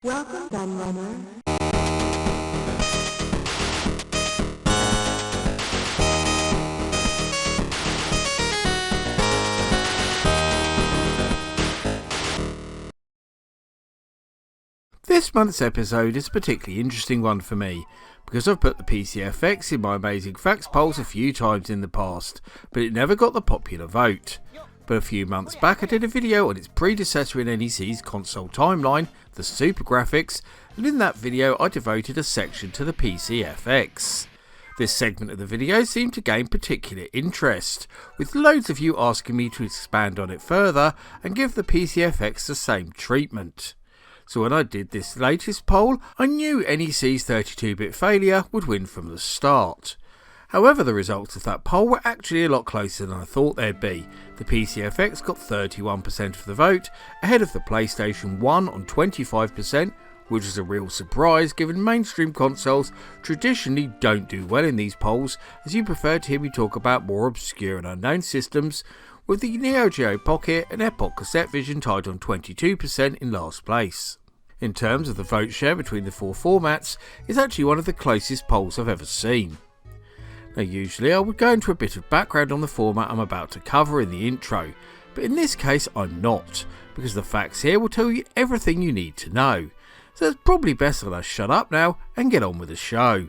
Welcome, Gunrunner. This month's episode is a particularly interesting one for me, because I've put the PCFX in my Amazing Facts polls a few times in the past, but it never got the popular vote. But a few months back I did a video on its predecessor in NEC's console timeline, the TurboGrafx, and in that video I devoted a section to the PCFX. This segment of the video seemed to gain particular interest, with loads of you asking me to expand on it further and give the PCFX the same treatment. So when I did this latest poll, I knew NEC's 32-bit failure would win from the start. However, the results of that poll were actually a lot closer than I thought they'd be. The PCFX got 31% of the vote, ahead of the PlayStation 1 on 25%, which is a real surprise given mainstream consoles traditionally don't do well in these polls, as you prefer to hear me talk about more obscure and unknown systems, with the Neo Geo Pocket and Epoch Cassette Vision tied on 22% in last place. In terms of the vote share between the four formats, it's actually one of the closest polls I've ever seen. Now usually I would go into a bit of background on the format I'm about to cover in the intro, but in this case I'm not, because the facts here will tell you everything you need to know. So it's probably best that I shut up now and get on with the show.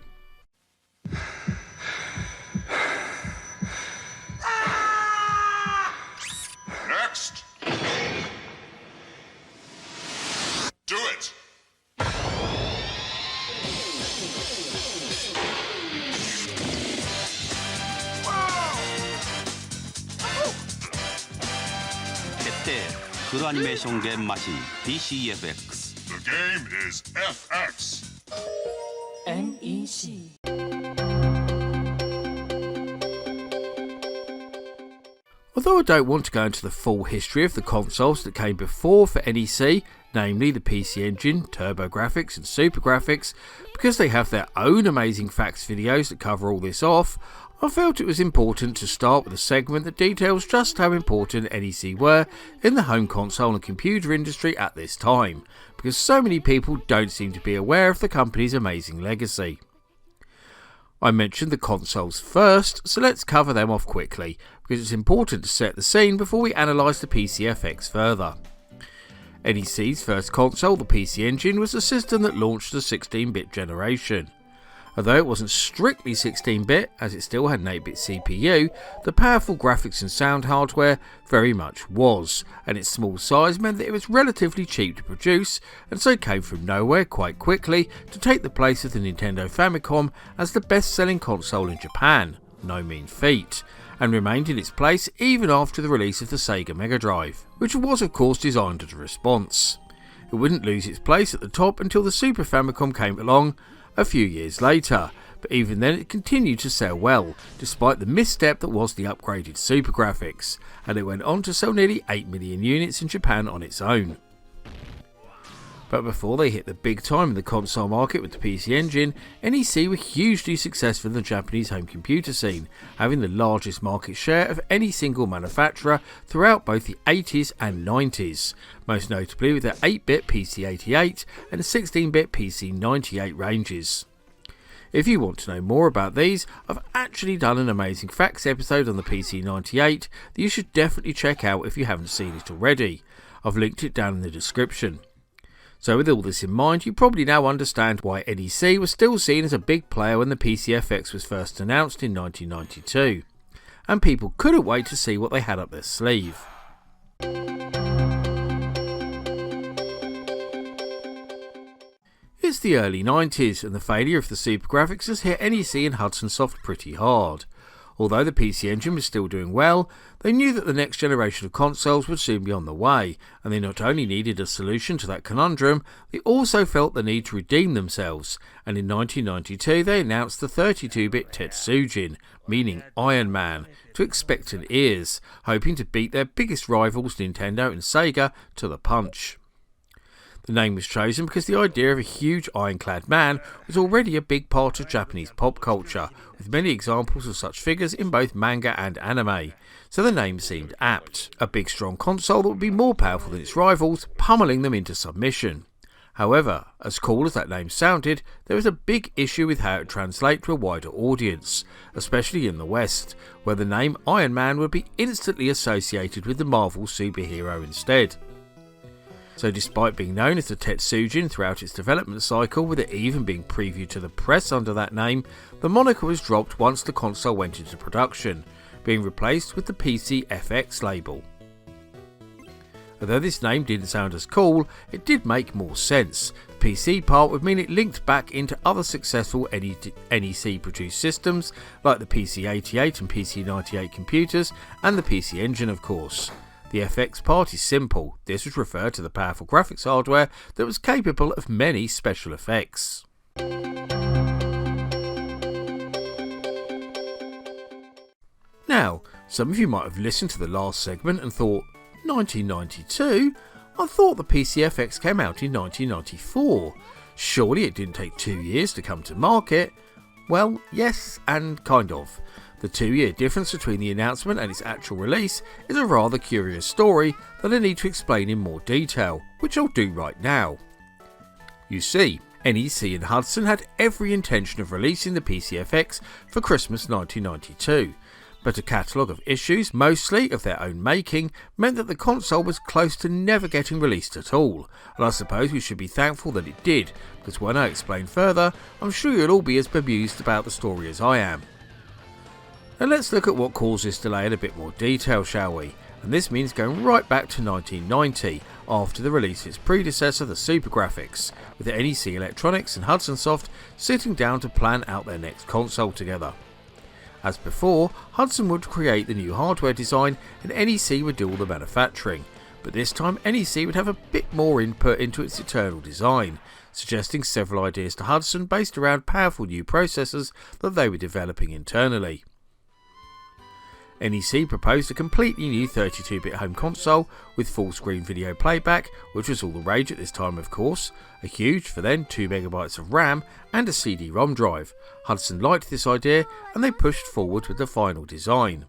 Next! Do it! 그 애니메이션 게임 마신 PCFX. The game is FX. NEC. Although I don't want to go into the full history of the consoles that came before for NEC, namely the PC Engine, TurboGrafx and SuperGrafx, because they have their own Amazing Facts videos that cover all this off, I felt it was important to start with a segment that details just how important NEC were in the home console and computer industry at this time, because so many people don't seem to be aware of the company's amazing legacy. I mentioned the consoles first, so let's cover them off quickly, because it's important to set the scene before we analyse the PCFX further. NEC's first console, the PC Engine, was a system that launched the 16-bit generation. Although it wasn't strictly 16-bit, as it still had an 8-bit CPU, the powerful graphics and sound hardware very much was, and its small size meant that it was relatively cheap to produce, and so came from nowhere quite quickly to take the place of the Nintendo Famicom as the best-selling console in Japan, no mean feat, and remained in its place even after the release of the Sega Mega Drive, which was of course designed as a response. It wouldn't lose its place at the top until the Super Famicom came along a few years later, but even then it continued to sell well, despite the misstep that was the upgraded SuperGrafx, and it went on to sell nearly 8 million units in Japan on its own. But before they hit the big time in the console market with the PC Engine, NEC were hugely successful in the Japanese home computer scene, having the largest market share of any single manufacturer throughout both the 80s and 90s, most notably with their 8-bit PC-88 and 16-bit PC-98 ranges. If you want to know more about these, I've actually done an Amazing Facts episode on the PC-98 that you should definitely check out if you haven't seen it already. I've linked it down in the description. So with all this in mind, you probably now understand why NEC was still seen as a big player when the PCFX was first announced in 1992, and people couldn't wait to see what they had up their sleeve. It's the early 90s, and the failure of the SuperGrafx has hit NEC and Hudson Soft pretty hard. Although the PC Engine was still doing well, they knew that the next generation of consoles would soon be on the way, and they not only needed a solution to that conundrum, they also felt the need to redeem themselves, and in 1992 they announced the 32-bit Tetsujin, meaning Iron Man, to expectant ears, hoping to beat their biggest rivals Nintendo and Sega to the punch. The name was chosen because the idea of a huge ironclad man was already a big part of Japanese pop culture, with many examples of such figures in both manga and anime, so the name seemed apt. A big strong console that would be more powerful than its rivals, pummeling them into submission. However, as cool as that name sounded, there was a big issue with how it translates to a wider audience, especially in the West, where the name Iron Man would be instantly associated with the Marvel superhero instead. So despite being known as the Tetsujin throughout its development cycle, with it even being previewed to the press under that name, the moniker was dropped once the console went into production, being replaced with the PCFX label. Although this name didn't sound as cool, it did make more sense. The PC part would mean it linked back into other successful NEC produced systems like the PC-88 and PC-98 computers and the PC Engine of course. The FX part is simple. This would refer to the powerful graphics hardware that was capable of many special effects. Now, some of you might have listened to the last segment and thought, 1992? I thought the PCFX came out in 1994. Surely it didn't take 2 years to come to market? Well, yes and kind of. The 2-year difference between the announcement and its actual release is a rather curious story that I need to explain in more detail, which I'll do right now. You see, NEC and Hudson had every intention of releasing the PCFX for Christmas 1992. But a catalogue of issues, mostly of their own making, meant that the console was close to never getting released at all, and I suppose we should be thankful that it did, because when I explain further, I'm sure you'll all be as bemused about the story as I am. Now let's look at what caused this delay in a bit more detail, shall we? And this means going right back to 1990, after the release of its predecessor, the TurboGrafx, with NEC Electronics and Hudson Soft sitting down to plan out their next console together. As before, Hudson would create the new hardware design and NEC would do all the manufacturing, but this time NEC would have a bit more input into its internal design, suggesting several ideas to Hudson based around powerful new processors that they were developing internally. NEC proposed a completely new 32-bit home console with full-screen video playback, which was all the rage at this time of course, a huge, for then, 2MB of RAM and a CD-ROM drive. Hudson liked this idea and they pushed forward with the final design.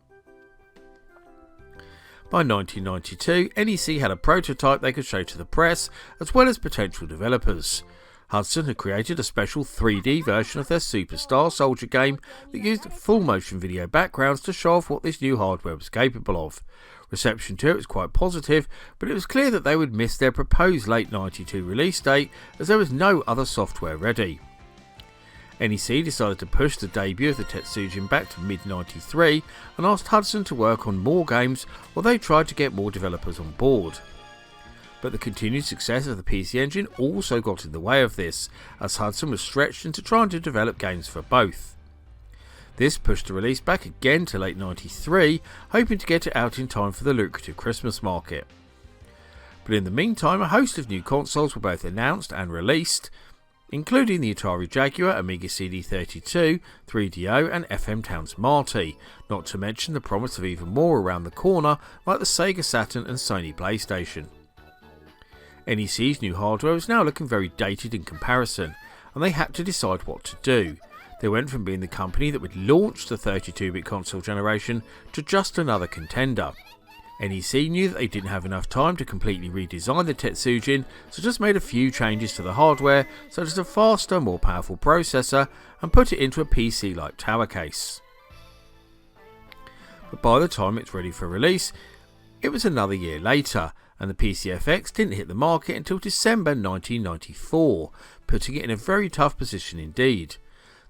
By 1992, NEC had a prototype they could show to the press as well as potential developers. Hudson had created a special 3D version of their Superstar Soldier game that used full motion video backgrounds to show off what this new hardware was capable of. Reception to it was quite positive, but it was clear that they would miss their proposed late 92 release date as there was no other software ready. NEC decided to push the debut of the Tetsujin back to mid-93 and asked Hudson to work on more games while they tried to get more developers on board. But the continued success of the PC Engine also got in the way of this, as Hudson was stretched into trying to develop games for both. This pushed the release back again to late 93, hoping to get it out in time for the lucrative Christmas market. But in the meantime, a host of new consoles were both announced and released, including the Atari Jaguar, Amiga CD32, 3DO and FM Towns Marty, not to mention the promise of even more around the corner like the Sega Saturn and Sony PlayStation. NEC's new hardware was now looking very dated in comparison, and they had to decide what to do. They went from being the company that would launch the 32-bit console generation to just another contender. NEC knew that they didn't have enough time to completely redesign the Tetsujin, so just made a few changes to the hardware, such as a faster, more powerful processor, and put it into a PC-like tower case. But by the time it's ready for release, it was another year later, and the PCFX didn't hit the market until December 1994, putting it in a very tough position indeed.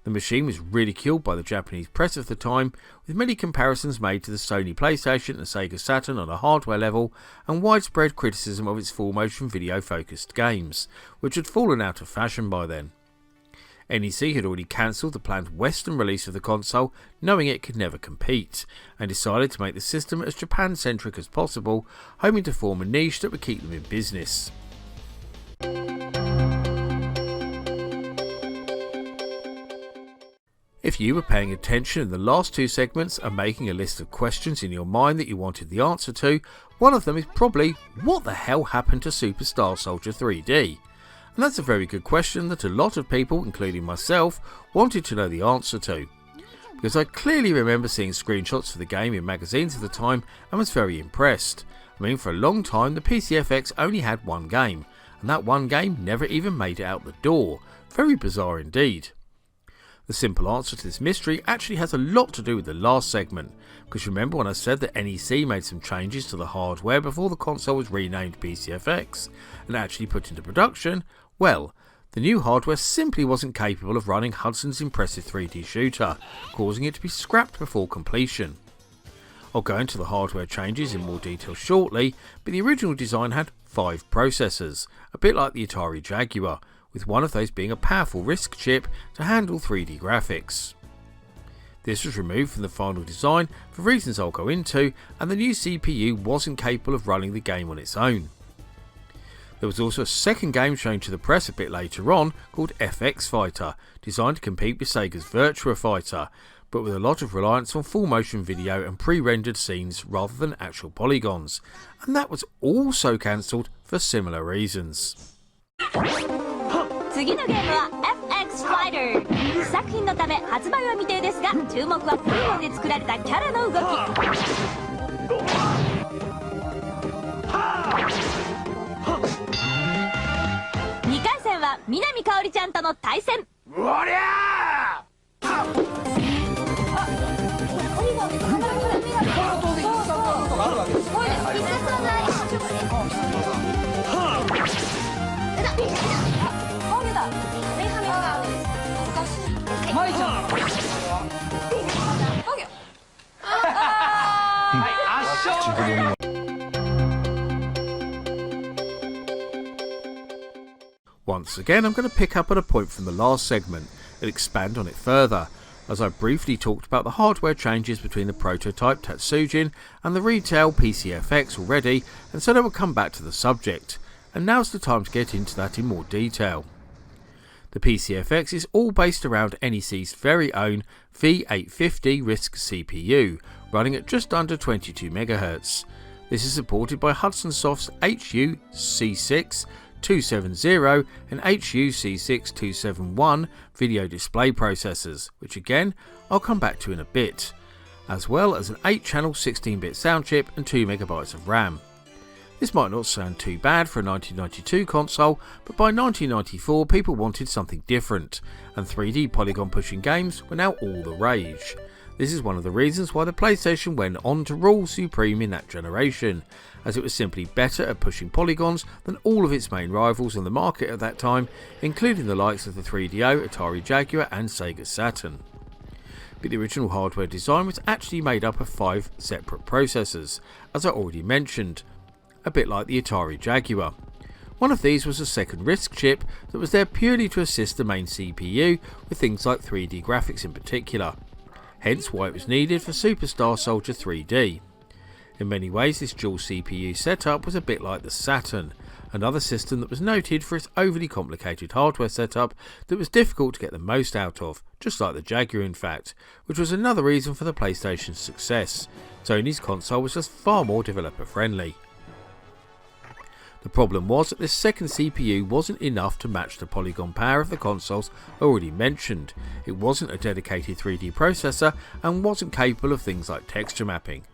The machine was ridiculed by the Japanese press of the time, with many comparisons made to the Sony PlayStation and Sega Saturn on a hardware level, and widespread criticism of its full-motion video-focused games, which had fallen out of fashion by then. NEC had already cancelled the planned Western release of the console, knowing it could never compete, and decided to make the system as Japan-centric as possible, hoping to form a niche that would keep them in business. If you were paying attention in the last two segments and making a list of questions in your mind that you wanted the answer to, one of them is probably, what the hell happened to Superstar Soldier 3D? And that's a very good question that a lot of people, including myself, wanted to know the answer to. Because I clearly remember seeing screenshots for the game in magazines at the time and was very impressed. I mean, for a long time the PCFX only had one game, and that one game never even made it out the door. Very bizarre indeed. The simple answer to this mystery actually has a lot to do with the last segment, because remember when I said that NEC made some changes to the hardware before the console was renamed PCFX and actually put into production? Well, the new hardware simply wasn't capable of running Hudson's impressive 3D shooter, causing it to be scrapped before completion. I'll go into the hardware changes in more detail shortly, but the original design had 5 processors, a bit like the Atari Jaguar, with one of those being a powerful RISC chip to handle 3D graphics. This was removed from the final design for reasons I'll go into, and the new CPU wasn't capable of running the game on its own. There was also a second game shown to the press a bit later on called FX Fighter, designed to compete with Sega's Virtua Fighter, but with a lot of reliance on full motion video and pre-rendered scenes rather than actual polygons, and that was also cancelled for similar reasons. 次のゲームは FX Fighter 試作品のため発売は未定ですが、注目はポリゴンで作られたキャラの動き。2回戦は南かおりちゃんとの対戦。おりゃOnce again, I'm going to pick up on a point from the last segment and expand on it further, as I briefly talked about the hardware changes between the prototype Tetsujin and the retail PCFX already, and said I would come back to the subject, and now's the time to get into that in more detail. The PCFX is all based around NEC's very own V850 RISC CPU, running at just under 22 MHz. This is supported by Hudson Soft's HU-C6 270 and HU-C6 271 video display processors, which again I'll come back to in a bit, as well as an 8-channel 16-bit sound chip and 2MB of RAM. This might not sound too bad for a 1992 console, but by 1994 people wanted something different, and 3D polygon pushing games were now all the rage. This is one of the reasons why the PlayStation went on to rule supreme in that generation, as it was simply better at pushing polygons than all of its main rivals on the market at that time, including the likes of the 3DO, Atari Jaguar and Sega Saturn. But the original hardware design was actually made up of 5 separate processors, as I already mentioned, a bit like the Atari Jaguar. One of these was a second RISC chip that was there purely to assist the main CPU with things like 3D graphics in particular, hence why it was needed for Superstar Soldier 3D. In many ways this dual CPU setup was a bit like the Saturn, another system that was noted for its overly complicated hardware setup that was difficult to get the most out of, just like the Jaguar in fact, which was another reason for the PlayStation's success. Sony's console was just far more developer friendly. The problem was that this second CPU wasn't enough to match the polygon power of the consoles already mentioned. It wasn't a dedicated 3D processor and wasn't capable of things like texture mapping.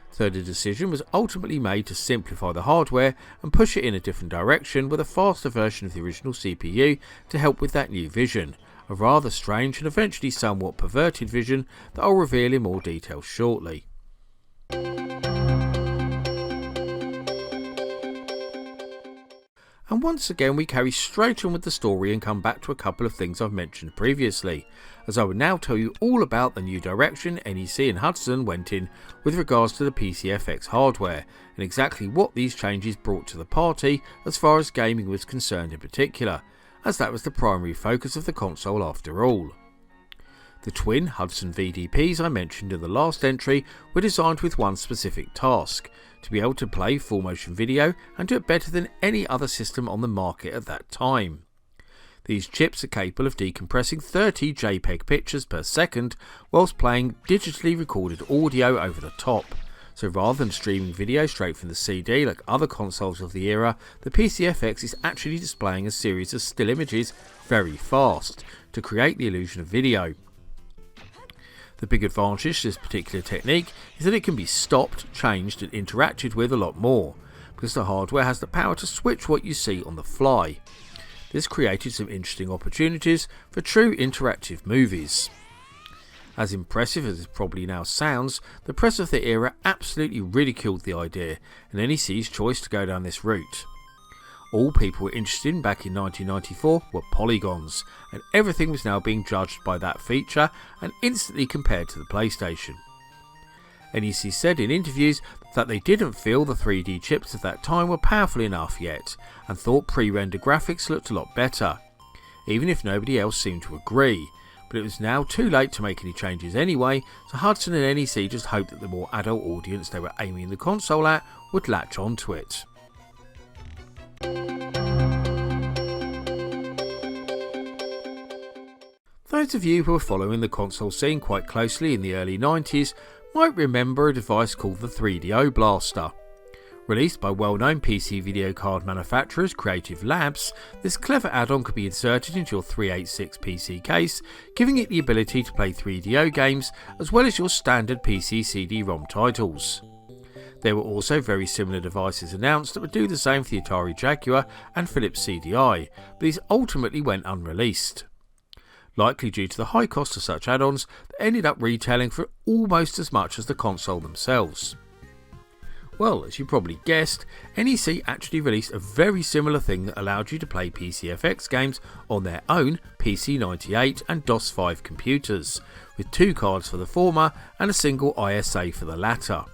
So the decision was ultimately made to simplify the hardware and push it in a different direction with a faster version of the original CPU to help with that new vision, a rather strange and eventually somewhat perverted vision that I'll reveal in more detail shortly. And once again we carry straight on with the story and come back to a couple of things I've mentioned previously, as I will now tell you all about the new direction NEC and Hudson went in with regards to the PCFX hardware, and exactly what these changes brought to the party as far as gaming was concerned in particular, as that was the primary focus of the console after all. The twin Hudson VDPs I mentioned in the last entry were designed with one specific task: to be able to play full motion video and do it better than any other system on the market at that time. These chips are capable of decompressing 30 JPEG pictures per second whilst playing digitally recorded audio over the top. So rather than streaming video straight from the CD like other consoles of the era, the PCFX is actually displaying a series of still images very fast to create the illusion of video. The big advantage to this particular technique is that it can be stopped, changed and interacted with a lot more, because the hardware has the power to switch what you see on the fly. This created some interesting opportunities for true interactive movies. As impressive as it probably now sounds, the press of the era absolutely ridiculed the idea and NEC's choice to go down this route. All people were interested in back in 1994 were polygons, and everything was now being judged by that feature and instantly compared to the PlayStation. NEC said in interviews that they didn't feel the 3D chips of that time were powerful enough yet, and thought pre-rendered graphics looked a lot better, even if nobody else seemed to agree. But it was now too late to make any changes anyway, so Hudson and NEC just hoped that the more adult audience they were aiming the console at would latch onto it. Those of you who were following the console scene quite closely in the early 90s might remember a device called the 3DO Blaster. Released by well-known PC video card manufacturers Creative Labs, this clever add-on could be inserted into your 386 PC case, giving it the ability to play 3DO games as well as your standard PC CD-ROM titles. There were also very similar devices announced that would do the same for the Atari Jaguar and Philips CDI, but these ultimately went unreleased. Likely due to the high cost of such add-ons that ended up retailing for almost as much as the console themselves. Well, as you probably guessed, NEC actually released a very similar thing that allowed you to play PCFX games on their own PC-98 and DOS5 computers, with 2 cards for the former and a single ISA for the latter.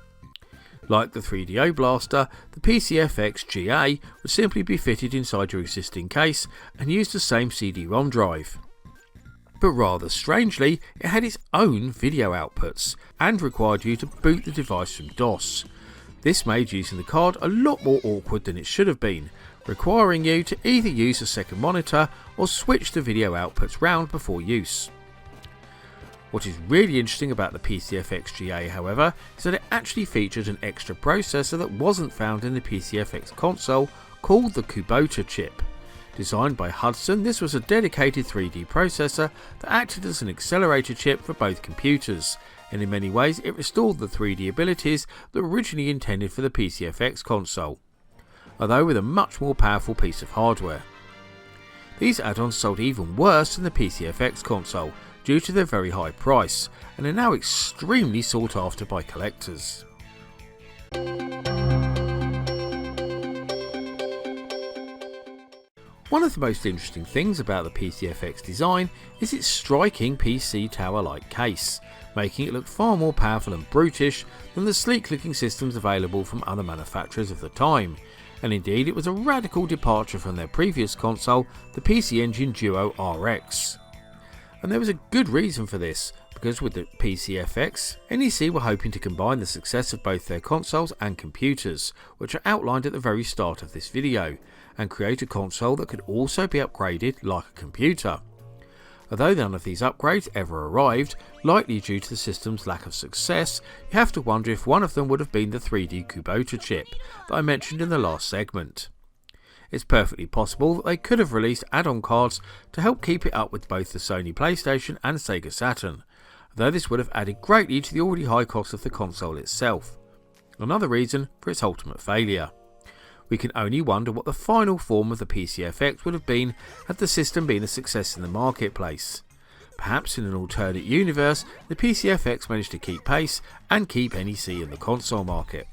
Like the 3DO Blaster, the PCFXGA would simply be fitted inside your existing case and use the same CD-ROM drive. But rather strangely, it had its own video outputs and required you to boot the device from DOS. This made using the card a lot more awkward than it should have been, requiring you to either use a second monitor or switch the video outputs round before use. What is really interesting about the PCFXGA, however, is that it actually featured an extra processor that wasn't found in the PCFX console called the Kubota chip. Designed by Hudson, this was a dedicated 3D processor that acted as an accelerator chip for both computers, and in many ways it restored the 3D abilities that were originally intended for the PCFX console, although with a much more powerful piece of hardware. These add-ons sold even worse than the PCFX console due to their very high price, and are now extremely sought after by collectors. One of the most interesting things about the PCFX design is its striking PC tower-like case, making it look far more powerful and brutish than the sleek-looking systems available from other manufacturers of the time, and indeed it was a radical departure from their previous console, the PC Engine Duo RX. And there was a good reason for this, because with the PCFX, NEC were hoping to combine the success of both their consoles and computers, which are outlined at the very start of this video, and create a console that could also be upgraded like a computer. Although none of these upgrades ever arrived, likely due to the system's lack of success, you have to wonder if one of them would have been the 3D Kubota chip that I mentioned in the last segment. It's perfectly possible that they could have released add-on cards to help keep it up with both the Sony PlayStation and Sega Saturn, though this would have added greatly to the already high cost of the console itself. Another reason for its ultimate failure. We can only wonder what the final form of the PCFX would have been had the system been a success in the marketplace. Perhaps in an alternate universe, the PCFX managed to keep pace and keep NEC in the console market.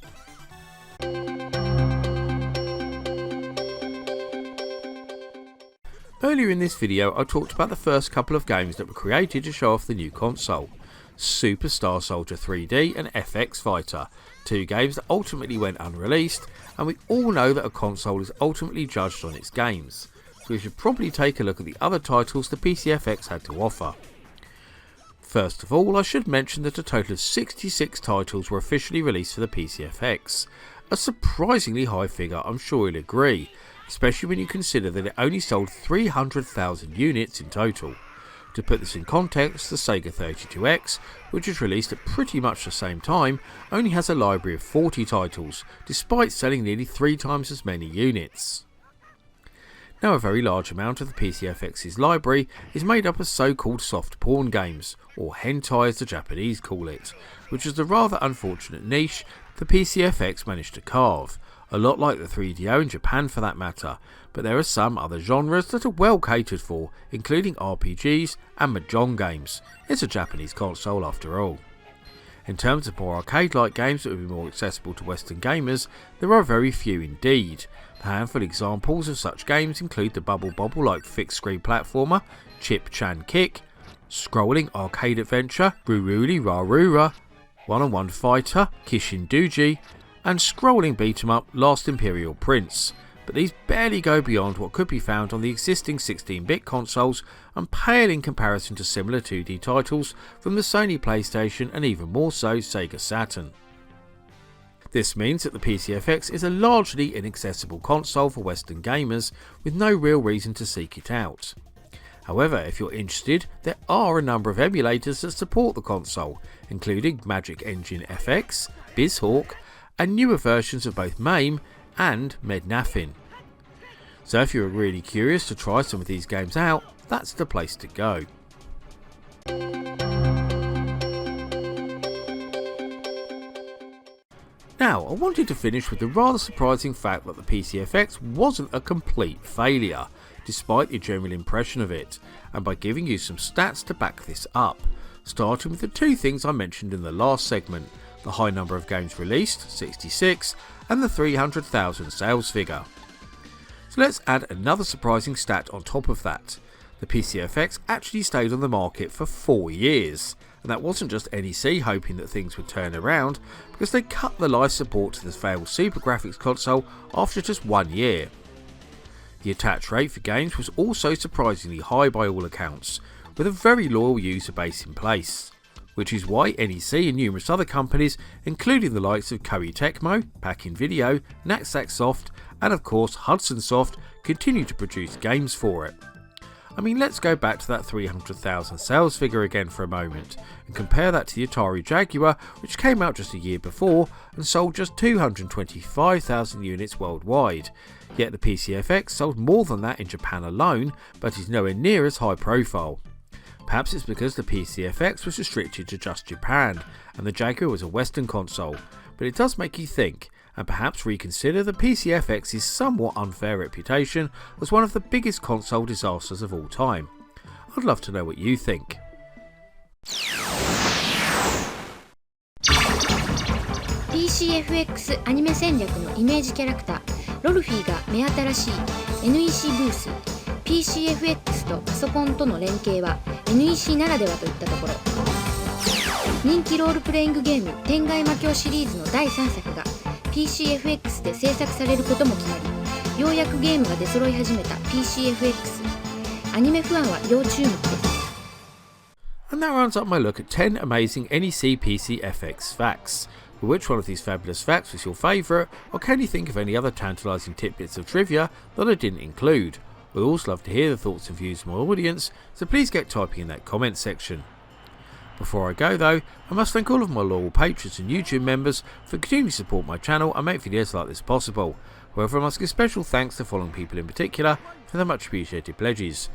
Earlier in this video I talked about the first couple of games that were created to show off the new console. Super Star Soldier 3D and FX Fighter, 2 games that ultimately went unreleased, and we all know that a console is ultimately judged on its games, so we should probably take a look at the other titles the PCFX had to offer. First of all, I should mention that a total of 66 titles were officially released for the PCFX, a surprisingly high figure, I'm sure you'll agree, especially when you consider that it only sold 300,000 units in total. To put this in context, the Sega 32X, which was released at pretty much the same time, only has a library of 40 titles, despite selling nearly 3 times as many units. Now, a very large amount of the PCFX's library is made up of so-called soft porn games, or hentai as the Japanese call it, which is the rather unfortunate niche the PCFX managed to carve, a lot like the 3DO in Japan for that matter, but there are some other genres that are well catered for, including RPGs and Mahjong games. It's a Japanese console after all. In terms of more arcade-like games that would be more accessible to Western gamers, there are very few indeed. A handful of examples of such games include the Bubble Bobble-like fixed-screen platformer, Chip Chan Kick, scrolling arcade adventure, Ruruli Rarura, one-on-one fighter, Kishin Duji, and scrolling beat-em-up Last Imperial Prince. But these barely go beyond what could be found on the existing 16-bit consoles and pale in comparison to similar 2D titles from the Sony PlayStation and even more so Sega Saturn. This means that the PCFX is a largely inaccessible console for Western gamers with no real reason to seek it out. However, if you're interested, there are a number of emulators that support the console, including Magic Engine FX, BizHawk, and newer versions of both MAME and Mednafin. So if you're really curious to try some of these games out, that's the place to go. Now, I wanted to finish with the rather surprising fact that the PCFX wasn't a complete failure, despite the general impression of it, and by giving you some stats to back this up, starting with the two things I mentioned in the last segment, the high number of games released, 66, and the 300,000 sales figure. So let's add another surprising stat on top of that. The PCFX actually stayed on the market for 4 years, and that wasn't just NEC hoping that things would turn around, because they cut the live support to the failed TurboGrafx console after just 1 year. The attach rate for games was also surprisingly high by all accounts, with a very loyal user base in place, which is why NEC and numerous other companies, including the likes of Koei Tecmo, Packin Video, Knapsack Soft, and of course Hudson Soft, continue to produce games for it. I mean, let's go back to that 300,000 sales figure again for a moment, and compare that to the Atari Jaguar, which came out just a year before and sold just 225,000 units worldwide. Yet the PCFX sold more than that in Japan alone, but is nowhere near as high profile. Perhaps it's because the PCFX was restricted to just Japan, and the Jaguar was a Western console, but it does make you think, and perhaps reconsider the PCFX's somewhat unfair reputation as one of the biggest console disasters of all time. I'd love to know what you think. PCFX アニメ戦略のイメージキャラクターロルフィーが目新しい NEC ブース PCFX とパソコンとの連携は NEC ならではといったところ、人気ロールプレイングゲーム天外魔境シリーズの第3作が PCFX で制作されることも決まり、ようやくゲームが出揃い始めた PCFX。 アニメファンは要注目です。 And that rounds up my look at 10 amazing NEC PC-FX facts. But which one of these fabulous facts was your favourite, or can you think of any other tantalising tidbits of trivia that I didn't include? We'd also love to hear the thoughts and views of my audience, so please get typing in that comment section. Before I go though, I must thank all of my loyal patrons and YouTube members for continuing to support my channel and make videos like this possible. However, I must give special thanks to the following people in particular for their much appreciated pledges: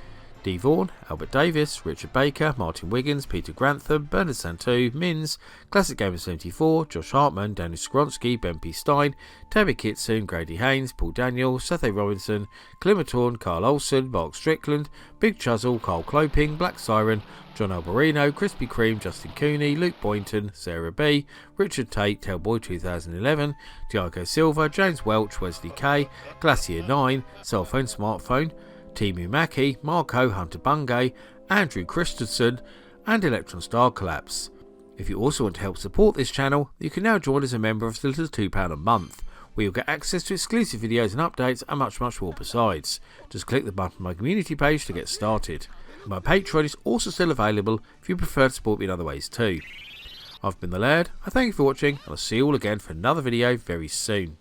D. Vaughan, Albert Davis, Richard Baker, Martin Wiggins, Peter Grantham, Bernard Santu, Mins, Classic Gamer 74, Josh Hartman, Daniel Skronsky, Ben P. Stein, Tabby Kitson, Grady Haynes, Paul Daniel, Seth A. Robinson, Climatorn, Carl Olsen, Mark Strickland, Big Chuzzle, Carl Cloping, Black Siren, John Alberino, Krispy Kreme, Justin Cooney, Luke Boynton, Sarah B, Richard Tate, Tailboy 2011, Diago Silva, James Welch, Wesley K, Glacier 9, Cellphone Smartphone, Timu Mackie, Marco, Hunter Bungay, Andrew Christensen, and Electron Star Collapse. If you also want to help support this channel, you can now join as a member of as little as £2 a month, where you'll get access to exclusive videos and updates and much more besides. Just click the button on my community page to get started. My Patreon is also still available if you prefer to support me in other ways too. I've been the Laird, I thank you for watching, and I'll see you all again for another video very soon.